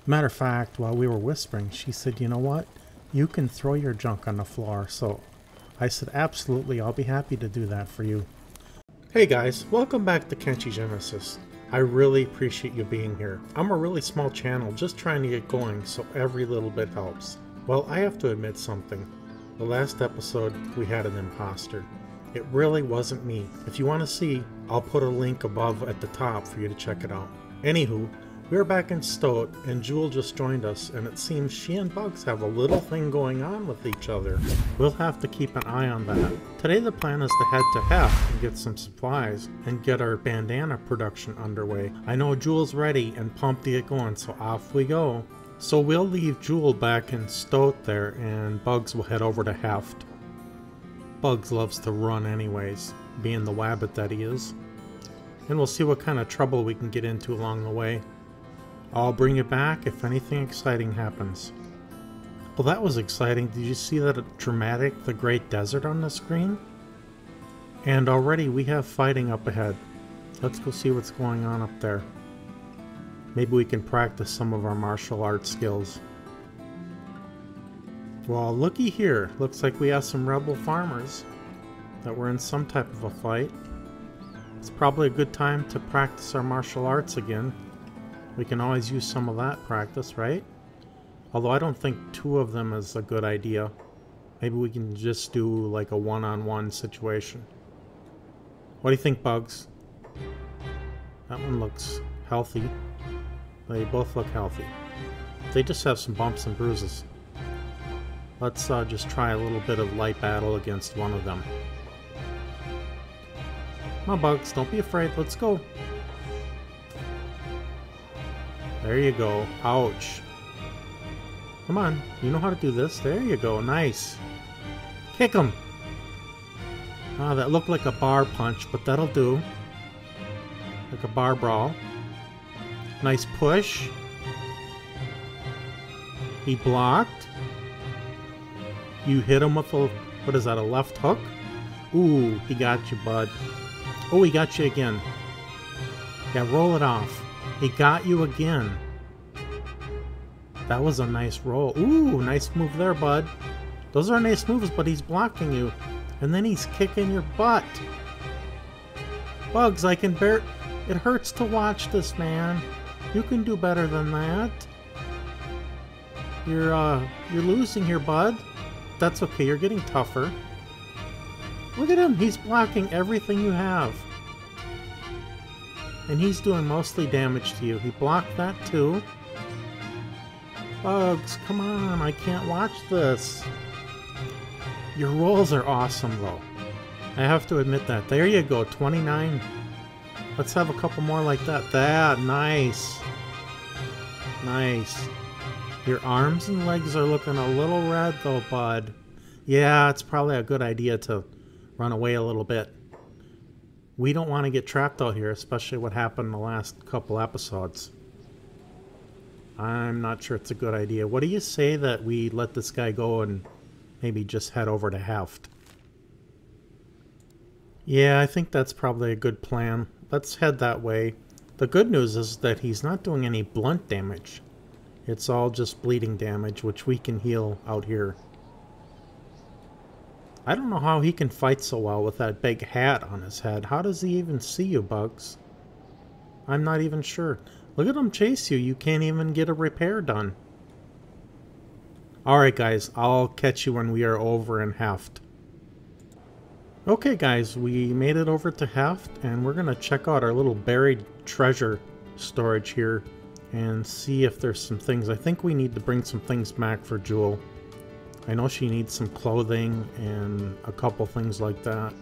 Matter of fact, while we were whispering, she said, you know what? You can throw your junk on the floor. So I said, absolutely, I'll be happy to do that for you. Hey guys, welcome back to Kenshi Genesis. I really appreciate you being here. I'm a really small channel just trying to get going, so every little bit helps. Well, I have to admit something. The last episode, we had an imposter. It really wasn't me. If you want to see, I'll put a link above at the top for you to check it out. Anywho, we're back in Stoat, and Jewel just joined us, and it seems she and Bugs have a little thing going on with each other. We'll have to keep an eye on that. Today the plan is to head to Heft and get some supplies, and get our bandana production underway. I know Jewel's ready and pumped to get going, so off we go. So we'll leave Jewel back in Stoat there, and Bugs will head over to Heft. Bugs loves to run anyways, being the wabbit that he is. And we'll see what kind of trouble we can get into along the way. I'll bring it back if anything exciting happens. Well, that was exciting. Did you see that dramatic, the Great Desert on the screen? And already we have fighting up ahead. Let's go see what's going on up there. Maybe we can practice some of our martial arts skills. Well, looky here. Looks like we have some rebel farmers that were in some type of a fight. It's probably a good time to practice our martial arts again. We can always use some of that practice, right? Although I don't think two of them is a good idea. Maybe we can just do like a one-on-one situation. What do you think, Bugs? That one looks healthy. They both look healthy. They just have some bumps and bruises. Let's just try a little bit of light battle against one of them. Come on, Bugs, don't be afraid. Let's go. There you go. Ouch. Come on, you know how to do this. There you go. Nice. Kick him. Ah, that looked like a bar punch, but that'll do. Like a bar brawl. Nice push. He blocked. You hit him with a, what is that, a left hook? Ooh, he got you, bud. Oh, he got you again. Yeah, roll it off. He got you again. That was a nice roll. Ooh, nice move there, bud. Those are nice moves, but he's blocking you. And then he's kicking your butt. Bugs, I can bear... It hurts to watch this, man. You can do better than that. You're losing here, bud. That's okay, you're getting tougher. Look at him, he's blocking everything you have. And he's doing mostly damage to you. He blocked that too. Bugs, come on, I can't watch this. Your rolls are awesome though. I have to admit that. There you go, 29. Let's have a couple more like that. That, nice. Nice. Your arms and legs are looking a little red though, bud. Yeah, it's probably a good idea to run away a little bit. We don't want to get trapped out here, especially what happened in the last couple episodes. I'm not sure it's a good idea. What do you say that we let this guy go and maybe just head over to Heft? Yeah, I think that's probably a good plan. Let's head that way. The good news is that he's not doing any blunt damage. It's all just bleeding damage, which we can heal out here. I don't know how he can fight so well with that big hat on his head. How does he even see you, Bugs? I'm not even sure. Look at him chase you. You can't even get a repair done. Alright guys, I'll catch you when we are over in Heft. Okay guys, we made it over to Heft, and we're going to check out our little buried treasure storage here and see if there's some things. I think we need to bring some things back for Jewel. I know she needs some clothing and a couple things like that.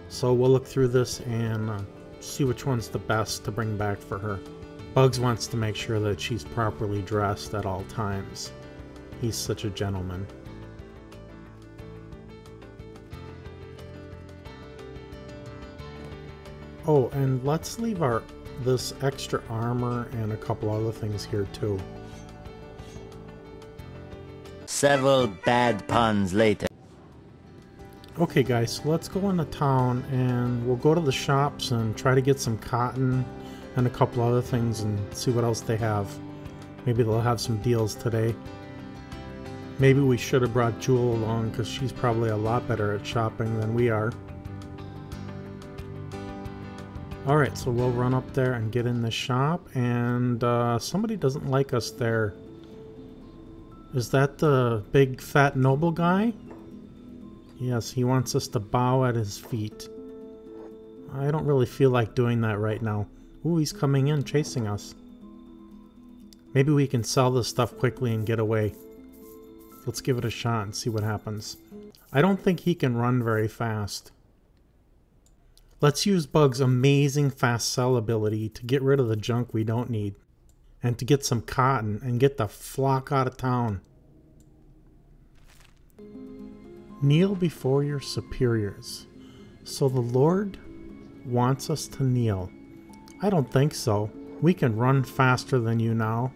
So we'll look through this and see which one's the best to bring back for her. Bugs wants to make sure that she's properly dressed at all times. He's such a gentleman. Oh, and let's leave this extra armor and a couple other things here too. Several bad puns later. Okay guys, so let's go into town and we'll go to the shops and try to get some cotton and a couple other things and see what else they have. Maybe they'll have some deals today. Maybe we should have brought Jewel along because she's probably a lot better at shopping than we are. Alright, so we'll run up there and get in the shop, and somebody doesn't like us there. Is that the big fat noble guy? Yes, he wants us to bow at his feet. I don't really feel like doing that right now. Ooh, he's coming in, chasing us. Maybe we can sell this stuff quickly and get away. Let's give it a shot and see what happens. I don't think he can run very fast. Let's use Bug's amazing fast sell ability to get rid of the junk we don't need. And to get some cotton and get the flock out of town. Kneel before your superiors. So the Lord wants us to kneel. I don't think so. We can run faster than you now.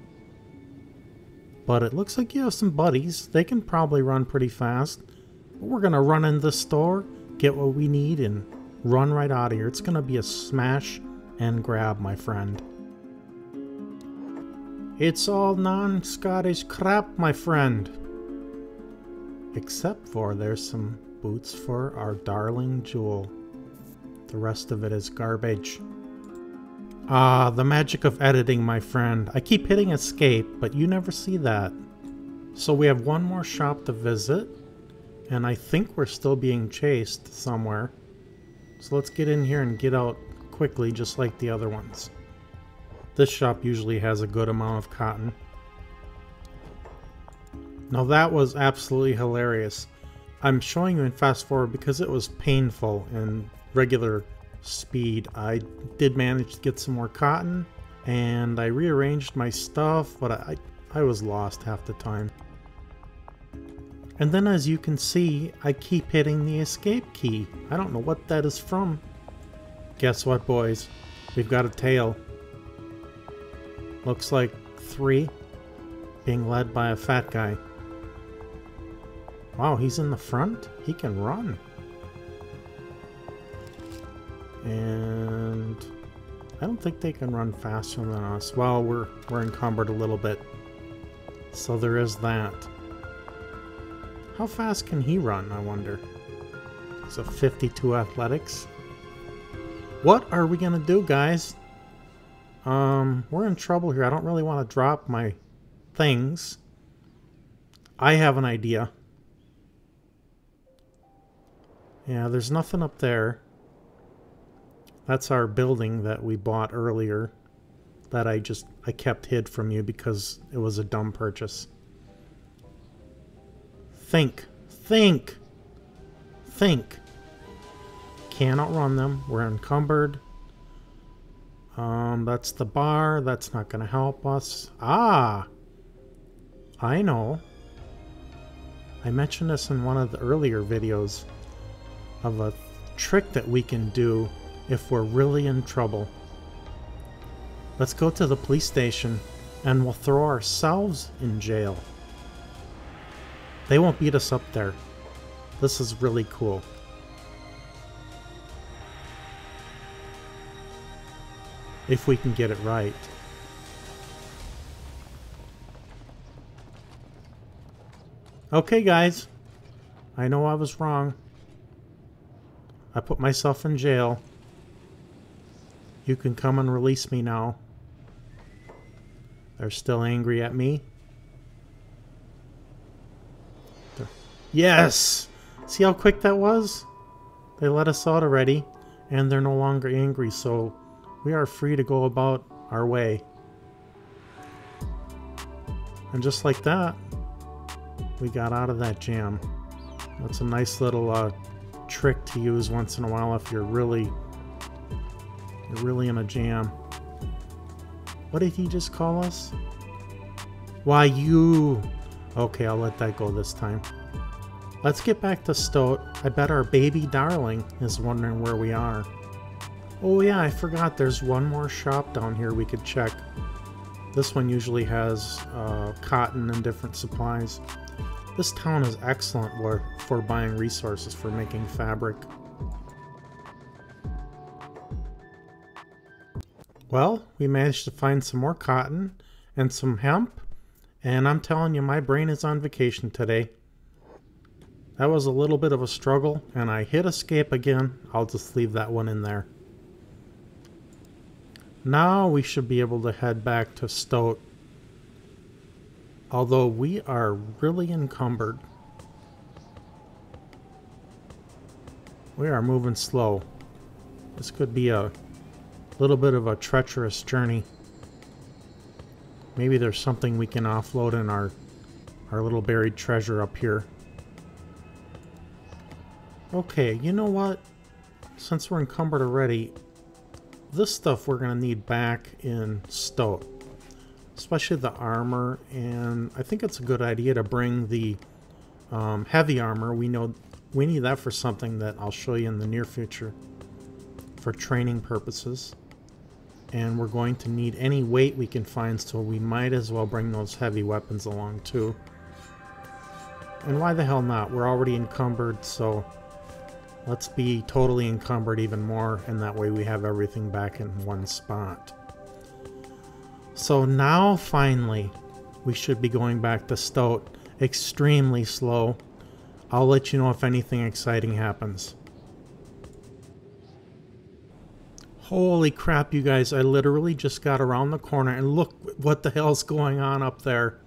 But it looks like you have some buddies. They can probably run pretty fast. We're gonna run in the store, get what we need, and run right out of here. It's gonna be a smash and grab, my friend. It's all non-Scottish crap, my friend. Except for there's some boots for our darling Jewel. The rest of it is garbage. Ah, the magic of editing, my friend. I keep hitting escape, but you never see that. So we have one more shop to visit, and I think we're still being chased somewhere. So let's get in here and get out quickly, just like the other ones. This shop usually has a good amount of cotton. Now that was absolutely hilarious. I'm showing you in fast forward because it was painful in regular speed. I did manage to get some more cotton, and I rearranged my stuff, but I was lost half the time. And then, as you can see, I keep hitting the escape key. I don't know what that is from. Guess what, boys? We've got a tail. Looks like 3, being led by a fat guy. Wow, he's in the front? He can run. And I don't think they can run faster than us. Well, we're encumbered a little bit. So there is that. How fast can he run, I wonder? He's a 52 athletics. What are we gonna do, guys? We're in trouble here. I don't really want to drop my things. I have an idea. Yeah, there's nothing up there. That's our building that we bought earlier that I kept hid from you because it was a dumb purchase. Think. Think. Think. Can't outrun them. We're encumbered. That's the bar. That's not going to help us. Ah! I know. I mentioned this in one of the earlier videos of a trick that we can do if we're really in trouble. Let's go to the police station and we'll throw ourselves in jail. They won't beat us up there. This is really cool. If we can get it right. Okay, guys. I know I was wrong. I put myself in jail. You can come and release me now. They're still angry at me. Yes! See how quick that was? They let us out already, and they're no longer angry, so we are free to go about our way. And just like that, we got out of that jam. That's a nice little trick to use once in a while if you're really in a jam. What did he just call us? Why, you... Okay, I'll let that go this time. Let's get back to Stoat. I bet our baby darling is wondering where we are. Oh yeah, I forgot there's one more shop down here we could check. This one usually has cotton and different supplies. This town is excellent for buying resources for making fabric. Well, we managed to find some more cotton, and some hemp. And I'm telling you, my brain is on vacation today. That was a little bit of a struggle, and I hit escape again. I'll just leave that one in there. Now we should be able to head back to Stoat. Although we are really encumbered. We are moving slow. This could be a little bit of a treacherous journey. Maybe there's something we can offload in our little buried treasure up here. Okay, you know what? Since we're encumbered already, this stuff we're going to need back in Stoat. Especially the armor, and I think it's a good idea to bring the heavy armor. We know we need that for something that I'll show you in the near future for training purposes. And we're going to need any weight we can find, so we might as well bring those heavy weapons along too. And why the hell not? We're already encumbered, so let's be totally encumbered even more, and that way we have everything back in one spot. So now finally we should be going back to Stoat. Extremely slow. I'll let you know if anything exciting happens. Holy crap, you guys, I literally just got around the corner and look what the hell's going on up there.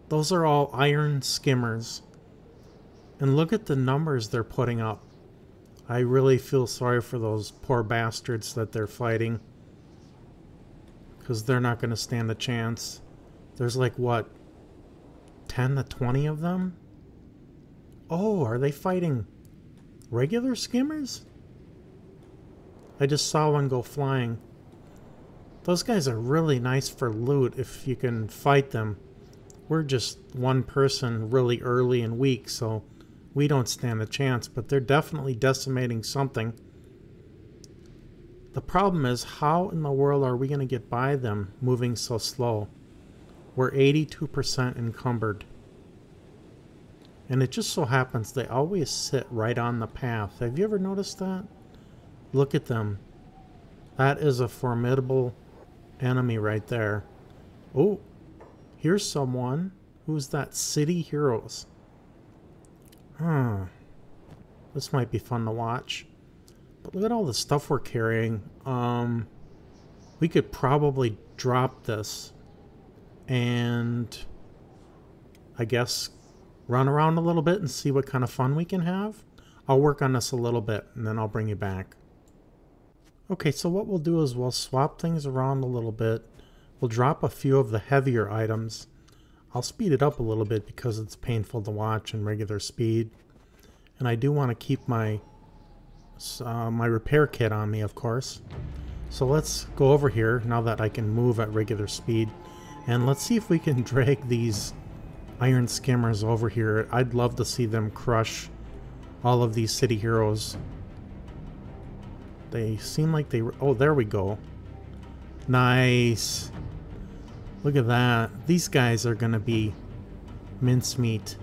Those are all iron skimmers. And look at the numbers they're putting up. I really feel sorry for those poor bastards that they're fighting. Because they're not going to stand a chance. There's like, what, 10 to 20 of them? Oh, are they fighting regular skimmers? I just saw one go flying. Those guys are really nice for loot if you can fight them. We're just one person really early and weak, so we don't stand a chance, but they're definitely decimating something. The problem is, how in the world are we going to get by them moving so slow? We're 82% encumbered. And it just so happens they always sit right on the path. Have you ever noticed that? Look at them. That is a formidable enemy right there. Oh, here's someone. Who's that? City Heroes. This might be fun to watch. But look at all the stuff we're carrying. We could probably drop this and I guess run around a little bit and see what kind of fun we can have. I'll work on this a little bit and then I'll bring you back. Okay, so what we'll do is we'll swap things around a little bit. We'll drop a few of the heavier items. I'll speed it up a little bit because it's painful to watch in regular speed. And I do want to keep my repair kit on me, of course. So let's go over here now that I can move at regular speed. And let's see if we can drag these iron skimmers over here. I'd love to see them crush all of these city heroes. They seem like they were... Oh, there we go. Nice. Look at that. These guys are going to be mincemeat.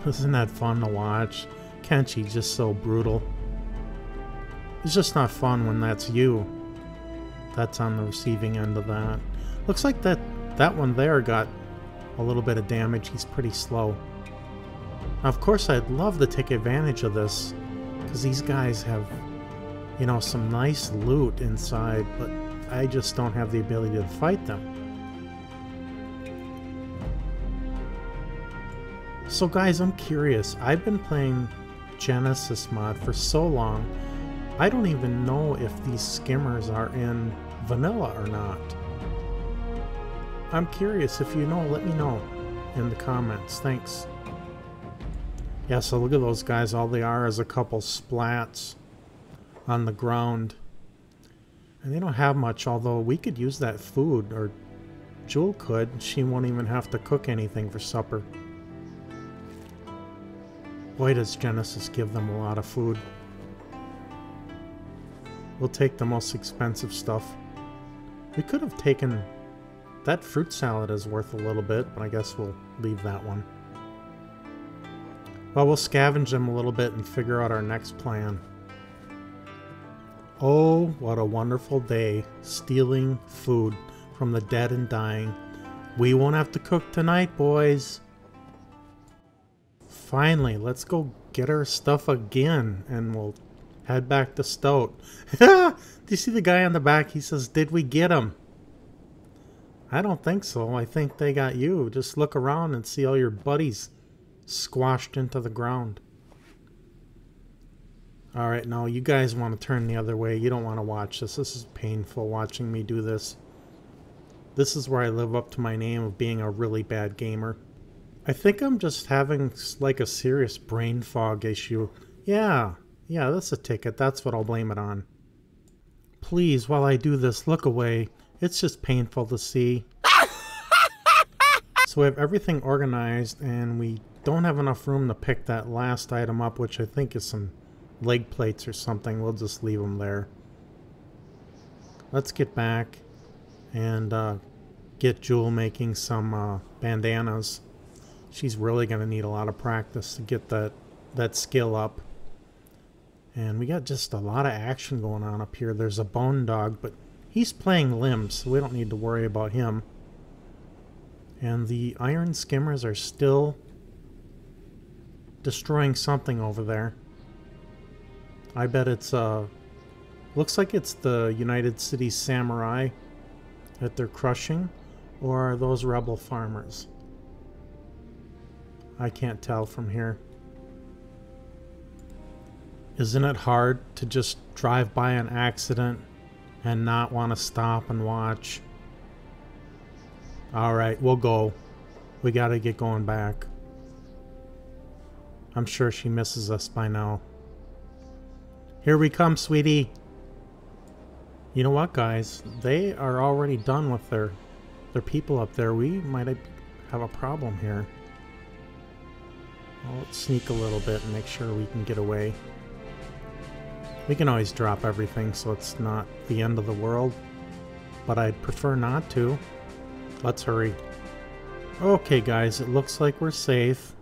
Isn't that fun to watch? Kenshi just so brutal. It's just not fun when that's you. That's on the receiving end of that. Looks like that one there got a little bit of damage. He's pretty slow. Now, of course, I'd love to take advantage of this because these guys have, you know, some nice loot inside, but I just don't have the ability to fight them. So guys, I'm curious. I've been playing Genesis mod for so long, I don't even know if these skimmers are in vanilla or not. I'm curious. If you know, let me know in the comments. Thanks. Yeah, so look at those guys. All they are is a couple splats on the ground. And they don't have much, although we could use that food, or Jewel could. She won't even have to cook anything for supper. Boy, does Genesis give them a lot of food. We'll take the most expensive stuff. We could have taken... That fruit salad is worth a little bit, but I guess we'll leave that one. Well, we'll scavenge them a little bit and figure out our next plan. Oh, what a wonderful day, stealing food from the dead and dying. We won't have to cook tonight, boys. Finally, let's go get our stuff again, and we'll head back to Stoat. Do you see the guy on the back? He says, "Did we get him?" I don't think so. I think they got you. Just look around and see all your buddies squashed into the ground. Alright, now you guys want to turn the other way. You don't want to watch this. This is painful watching me do this. This is where I live up to my name of being a really bad gamer. I think I'm just having like a serious brain fog issue. Yeah, that's a ticket. That's what I'll blame it on. Please, while I do this, look away. It's just painful to see. So we have everything organized, and we don't have enough room to pick that last item up, which I think is some leg plates or something. We'll just leave them there. Let's get back and get Jewel making some bandanas. She's really going to need a lot of practice to get that skill up. And we got just a lot of action going on up here. There's a bone dog, but he's playing limbs, so we don't need to worry about him. And the iron skimmers are still destroying something over there. I bet it's looks like it's the United Cities Samurai that they're crushing, or are those rebel farmers? I can't tell from here. Isn't it hard to just drive by an accident and not want to stop and watch? Alright, we'll go. We gotta get going back. I'm sure she misses us by now. Here we come, sweetie. You know what, guys? They are already done with their people up there. We might have a problem here. Well, let's sneak a little bit and make sure we can get away. We can always drop everything so it's not the end of the world, but I'd prefer not to. Let's hurry. Okay, guys, it looks like we're safe.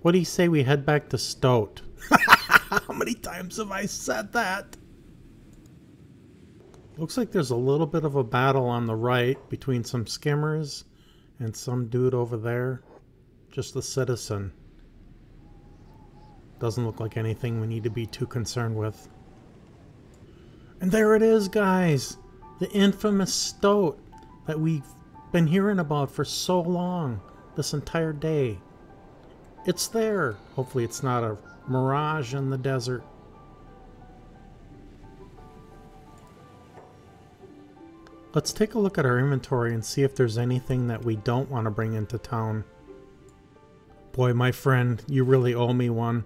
What do you say we head back to Stoat? How many times have I said that? Looks like there's a little bit of a battle on the right between some skimmers and some dude over there. Just a citizen. Doesn't look like anything we need to be too concerned with. And there it is, guys! The infamous Stoat that we've been hearing about for so long, this entire day. It's there. Hopefully it's not a mirage in the desert. Let's take a look at our inventory and see if there's anything that we don't want to bring into town. Boy, my friend, you really owe me one.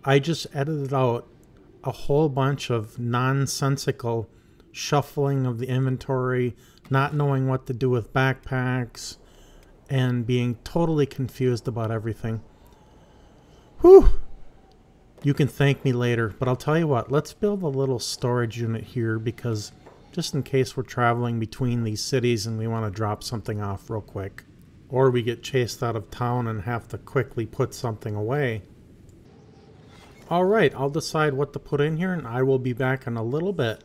I just edited out a whole bunch of nonsensical shuffling of the inventory, not knowing what to do with backpacks, and being totally confused about everything. Whew! You can thank me later, but I'll tell you what, let's build a little storage unit here because just in case we're traveling between these cities and we want to drop something off real quick. Or we get chased out of town and have to quickly put something away. Alright, I'll decide what to put in here and I will be back in a little bit.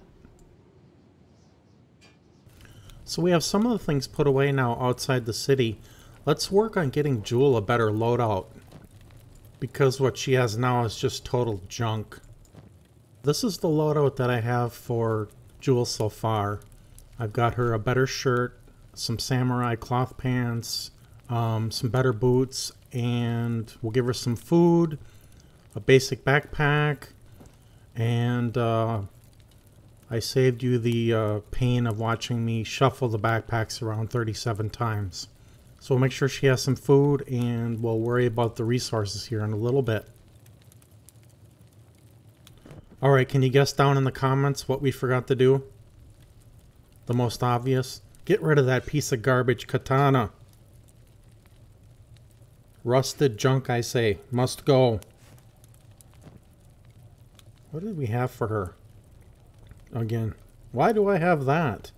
So we have some of the things put away now outside the city. Let's work on getting Jewel a better loadout, because what she has now is just total junk. This is the loadout that I have for Jewel so far. I've got her a better shirt, some samurai cloth pants, some better boots, and we'll give her some food, a basic backpack, and I saved you the pain of watching me shuffle the backpacks around 37 times. So we'll make sure she has some food, and we'll worry about the resources here in a little bit. Alright, can you guess down in the comments what we forgot to do? The most obvious? Get rid of that piece of garbage katana. Rusted junk, I say. Must go. What did we have for her? Again, why do I have that?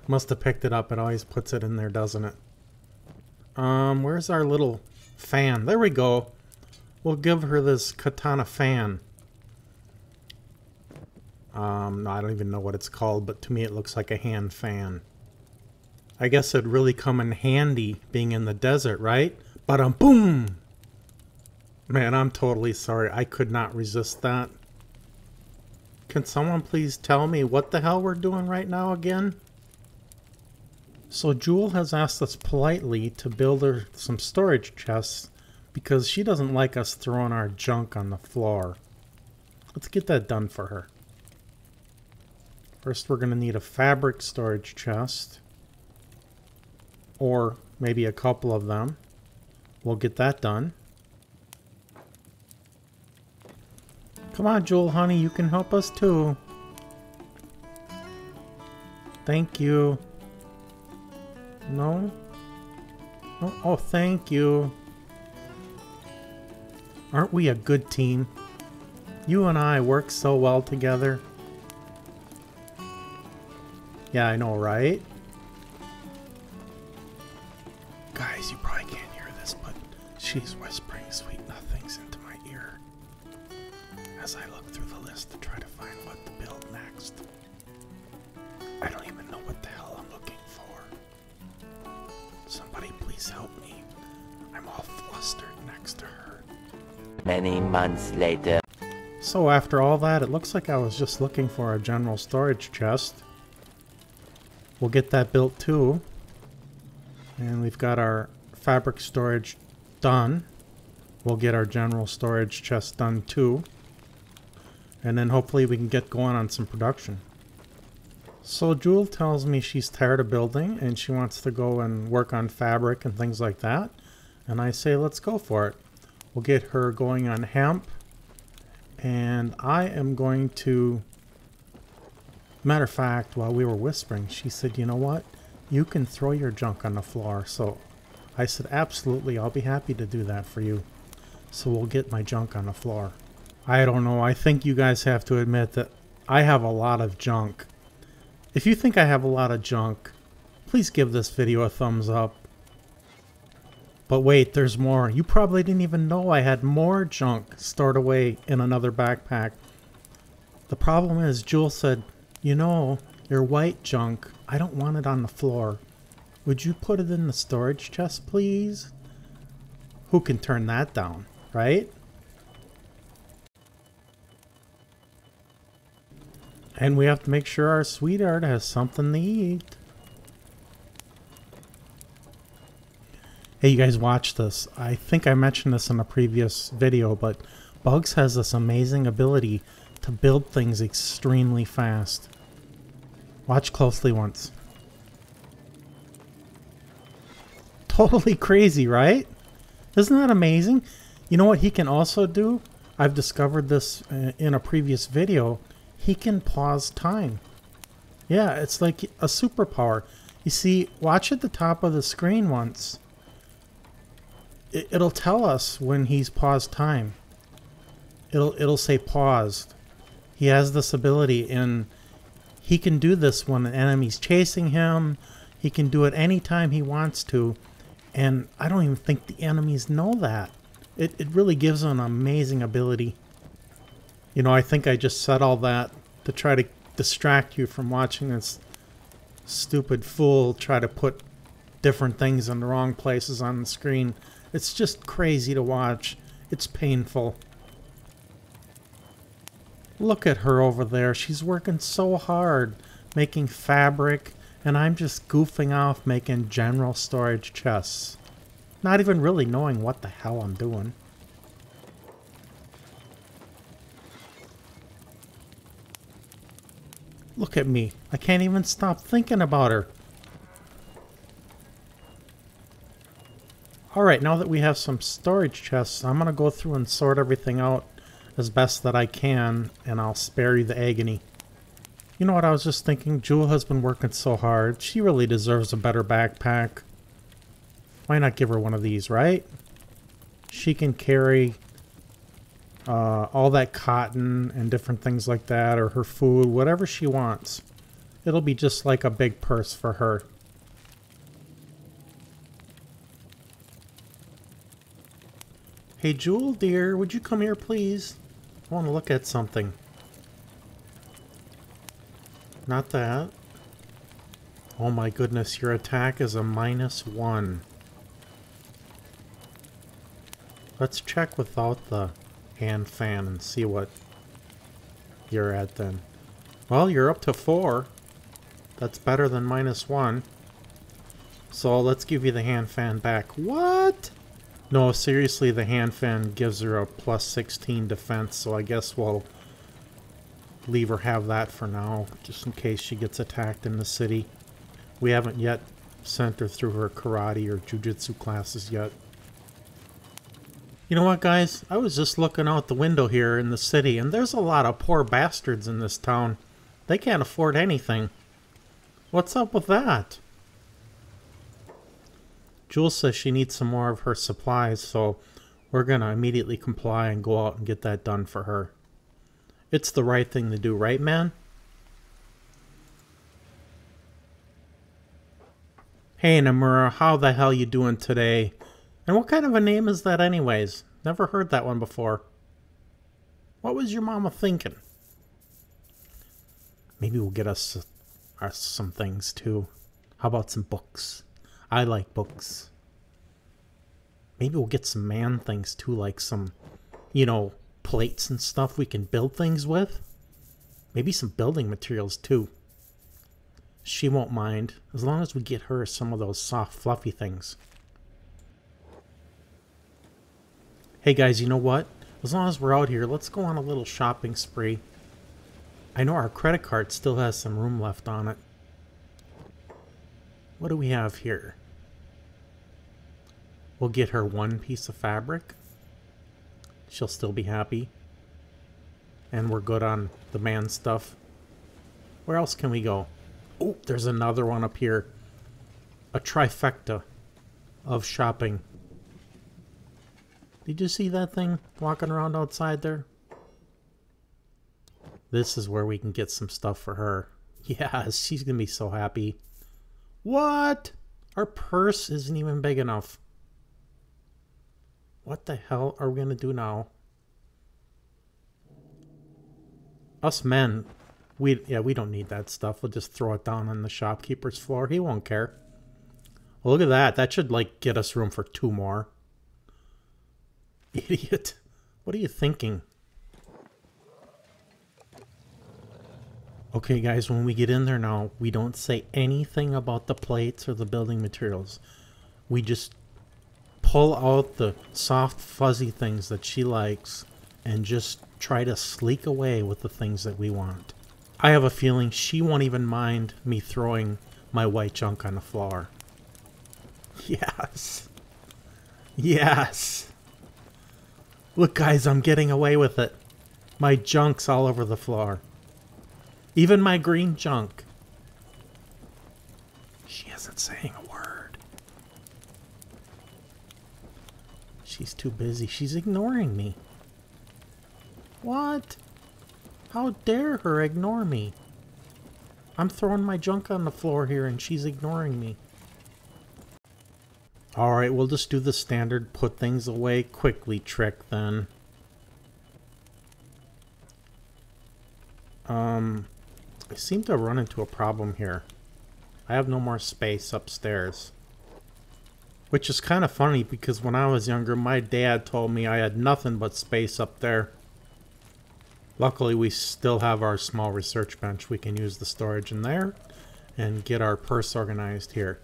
Must have picked it up. It always puts it in there, doesn't it? Where's our little fan? There we go. We'll give her this katana fan. No, I don't even know what it's called, but to me it looks like a hand fan. I guess it'd really come in handy being in the desert, right? Ba-dum-boom! Man, I'm totally sorry. I could not resist that. Can someone please tell me what the hell we're doing right now again? So Jewel has asked us politely to build her some storage chests because she doesn't like us throwing our junk on the floor. Let's get that done for her. First, we're going to need a fabric storage chest. Or maybe a couple of them. We'll get that done. Come on, Jewel, honey, you can help us too. Thank you. No? Oh, thank you. Aren't we a good team? You and I work so well together. Yeah, I know, right? Guys, you probably can't hear this, but she's whispering sweet nothings into my ear as I look through the list to try to find what to build next. I don't even know what the hell I'm looking for. Somebody please help me. I'm all flustered next to her. Many months later. So after all that, it looks like I was just looking for a general storage chest. We'll get that built too. And we've got our fabric storage done. We'll get our general storage chest done too. And then hopefully we can get going on some production. So Jewel tells me she's tired of building and she wants to go and work on fabric and things like that. And I say let's go for it. We'll get her going on hemp. And I am going to... Matter of fact, while we were whispering, she said, you know what? You can throw your junk on the floor. So I said, absolutely, I'll be happy to do that for you. So we'll get my junk on the floor. I don't know. I think you guys have to admit that I have a lot of junk. If you think I have a lot of junk, please give this video a thumbs up. But wait, there's more. You probably didn't even know I had more junk stored away in another backpack. The problem is, Jewel said, you know, your white junk, I don't want it on the floor. Would you put it in the storage chest, please? Who can turn that down, right? And we have to make sure our sweetheart has something to eat. Hey, you guys, watch this. I think I mentioned this in a previous video, but Bugs has this amazing ability to build things extremely fast. Watch closely once. Totally crazy, right? Isn't that amazing? You know what he can also do? I've discovered this in a previous video. He can pause time. Yeah, it's like a superpower. You see, watch at the top of the screen once. It'll tell us when he's paused time. It'll say paused. He has this ability, and he can do this when an enemy's chasing him. He can do it anytime he wants to. And I don't even think the enemies know that. It really gives them an amazing ability. You know, I think I just said all that to try to distract you from watching this stupid fool try to put different things in the wrong places on the screen. It's just crazy to watch. It's painful. Look at her over there. She's working so hard making fabric, and I'm just goofing off making general storage chests. Not even really knowing what the hell I'm doing. Look at me. I can't even stop thinking about her. Alright, now that we have some storage chests, I'm going to go through and sort everything out as best that I can, and I'll spare you the agony. You know what I was just thinking? Jewel has been working so hard. She really deserves a better backpack. Why not give her one of these, right? She can carry all that cotton and different things like that, or her food, whatever she wants. It'll be just like a big purse for her. Hey Jewel, dear, would you come here, please? I want to look at something. Not that. Oh my goodness, your attack is a -1. Let's check without the hand fan and see what you're at then. Well, you're up to 4. That's better than -1. So let's give you the hand fan back. What? No, seriously, the hand fan gives her a +16 defense, so I guess we'll leave her have that for now, just in case she gets attacked in the city. We haven't yet sent her through her karate or jujitsu classes yet. You know what, guys? I was just looking out the window here in the city, and there's a lot of poor bastards in this town. They can't afford anything. What's up with that? Jules says she needs some more of her supplies, so we're going to immediately comply and go out and get that done for her. It's the right thing to do, right, man? Hey, Namura, how the hell you doing today? And what kind of a name is that anyways? Never heard that one before. What was your mama thinking? Maybe we'll get us some things too. How about some books? I like books. Maybe we'll get some man things too, like some, you know, plates and stuff we can build things with. Maybe some building materials too. She won't mind, as long as we get her some of those soft, fluffy things. Hey guys, you know what? As long as we're out here, let's go on a little shopping spree. I know our credit card still has some room left on it. What do we have here? We'll get her 1 piece of fabric. She'll still be happy. And we're good on the man stuff. Where else can we go? Oh, there's another one up here. A trifecta of shopping. Did you see that thing walking around outside there? This is where we can get some stuff for her. Yes, she's gonna be so happy. What? Our purse isn't even big enough. What the hell are we gonna do now? Us men, we don't need that stuff. We'll just throw it down on the shopkeeper's floor. He won't care. Well, look at that. That should, like, get us room for 2 more. Idiot. What are you thinking? Okay, guys, when we get in there now, we don't say anything about the plates or the building materials. We just pull out the soft, fuzzy things that she likes and just try to sleek away with the things that we want. I have a feeling she won't even mind me throwing my white junk on the floor. Yes. Yes. Look, guys, I'm getting away with it. My junk's all over the floor. Even my green junk. She isn't saying a word. She's too busy. She's ignoring me. What? How dare her ignore me? I'm throwing my junk on the floor here and she's ignoring me. Alright, we'll just do the standard put things away quickly trick then. I seem to run into a problem here. I have no more space upstairs. Which is kind of funny because when I was younger, my dad told me I had nothing but space up there. Luckily, we still have our small research bench. We can use the storage in there and get our purse organized here.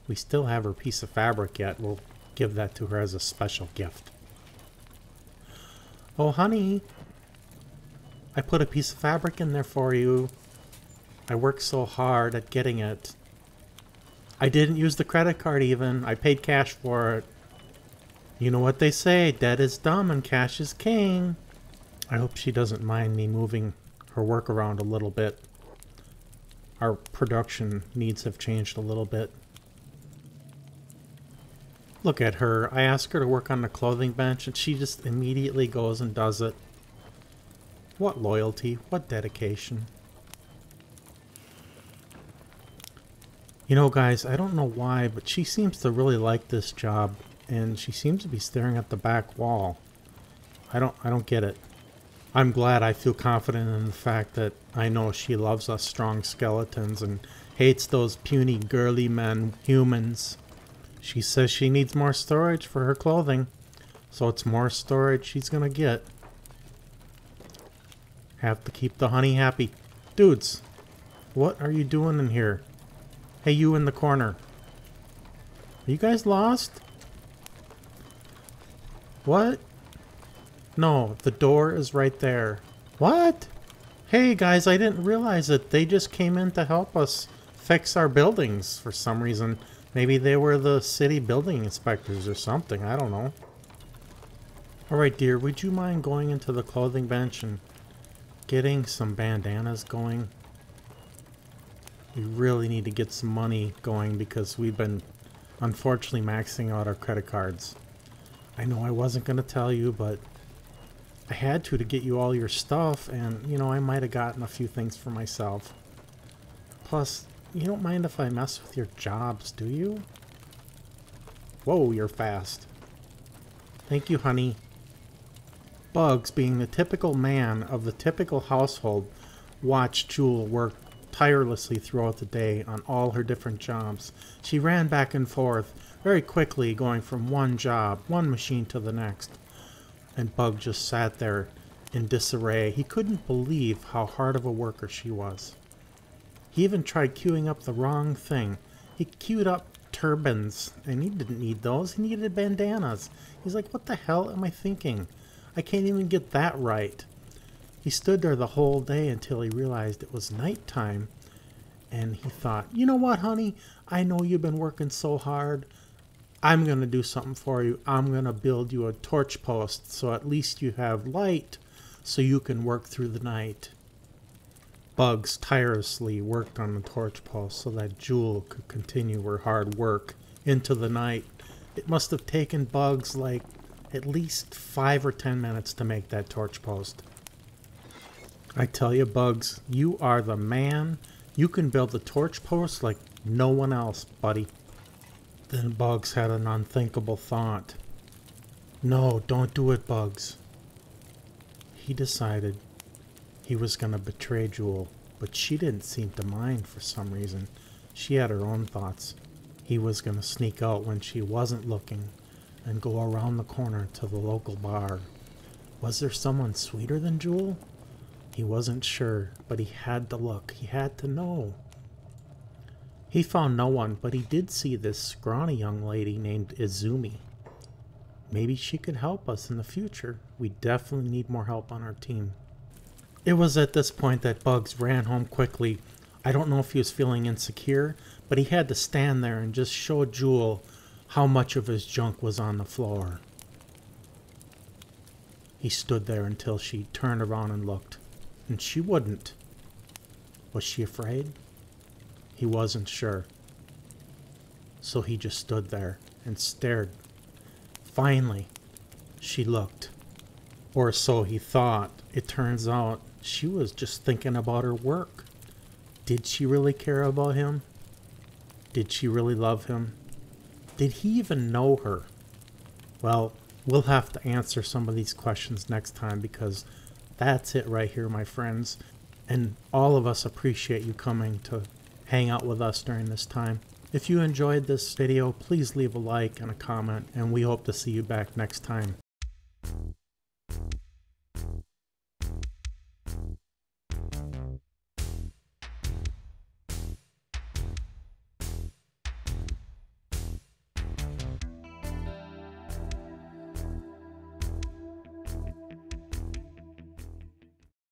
We still have her piece of fabric yet. We'll give that to her as a special gift. Oh, honey. I put a piece of fabric in there for you. I worked so hard at getting it. I didn't use the credit card even. I paid cash for it. You know what they say, debt is dumb and cash is king. I hope she doesn't mind me moving her work around a little bit. Our production needs have changed a little bit. Look at her. I asked her to work on the clothing bench and she just immediately goes and does it. What loyalty, what dedication. You know, guys, I don't know why, but she seems to really like this job and she seems to be staring at the back wall. I don't get it. I'm glad I feel confident in the fact that I know she loves us strong skeletons and hates those puny girly men humans. She says she needs more storage for her clothing, so it's more storage she's gonna get. Have to keep the honey happy. Dudes, what are you doing in here? Hey, you in the corner. Are you guys lost? What? No, the door is right there. What? Hey guys, I didn't realize it. They just came in to help us fix our buildings for some reason. Maybe they were the city building inspectors or something. I don't know. Alright, dear, would you mind going into the clothing bench and getting some bandanas going? We really need to get some money going because we've been unfortunately maxing out our credit cards. I know I wasn't going to tell you, but I had to get you all your stuff, and, you know, I might have gotten a few things for myself. Plus, you don't mind if I mess with your jobs, do you? Whoa, you're fast. Thank you, honey. Bugs, being the typical man of the typical household, watched Jewel work tirelessly throughout the day on all her different jobs. She ran back and forth, very quickly going from one job, one machine to the next. And Bug just sat there in disarray. He couldn't believe how hard of a worker she was. He even tried queuing up the wrong thing. He queued up turbans, and he didn't need those. He needed bandanas. He's like, what the hell am I thinking? I can't even get that right. He stood there the whole day until he realized it was nighttime, and he thought, you know what, honey? I know you've been working so hard. I'm going to do something for you. I'm going to build you a torch post so at least you have light so you can work through the night. Bugs tirelessly worked on the torch post so that Jewel could continue her hard work into the night. It must have taken Bugs like at least 5 or 10 minutes to make that torch post. I tell you, Bugs, you are the man. You can build the torch post like no one else, buddy. Then Bugs had an unthinkable thought. No, don't do it, Bugs. He decided he was going to betray Jewel, but she didn't seem to mind for some reason. She had her own thoughts. He was going to sneak out when she wasn't looking and go around the corner to the local bar. Was there someone sweeter than Jewel? He wasn't sure, but he had to look. He had to know. He found no one, but he did see this scrawny young lady named Izumi. Maybe she could help us in the future. We definitely need more help on our team. It was at this point that Bugs ran home quickly. I don't know if he was feeling insecure, but he had to stand there and just show Jewel how much of his junk was on the floor. He stood there until she turned around and looked, and she wouldn't. Was she afraid? He wasn't sure. So he just stood there and stared. Finally, she looked. Or so he thought. It turns out she was just thinking about her work. Did she really care about him? Did she really love him? Did he even know her? Well, we'll have to answer some of these questions next time, because that's it right here, my friends. And all of us appreciate you coming to hang out with us during this time. If you enjoyed this video, please leave a like and a comment, and we hope to see you back next time.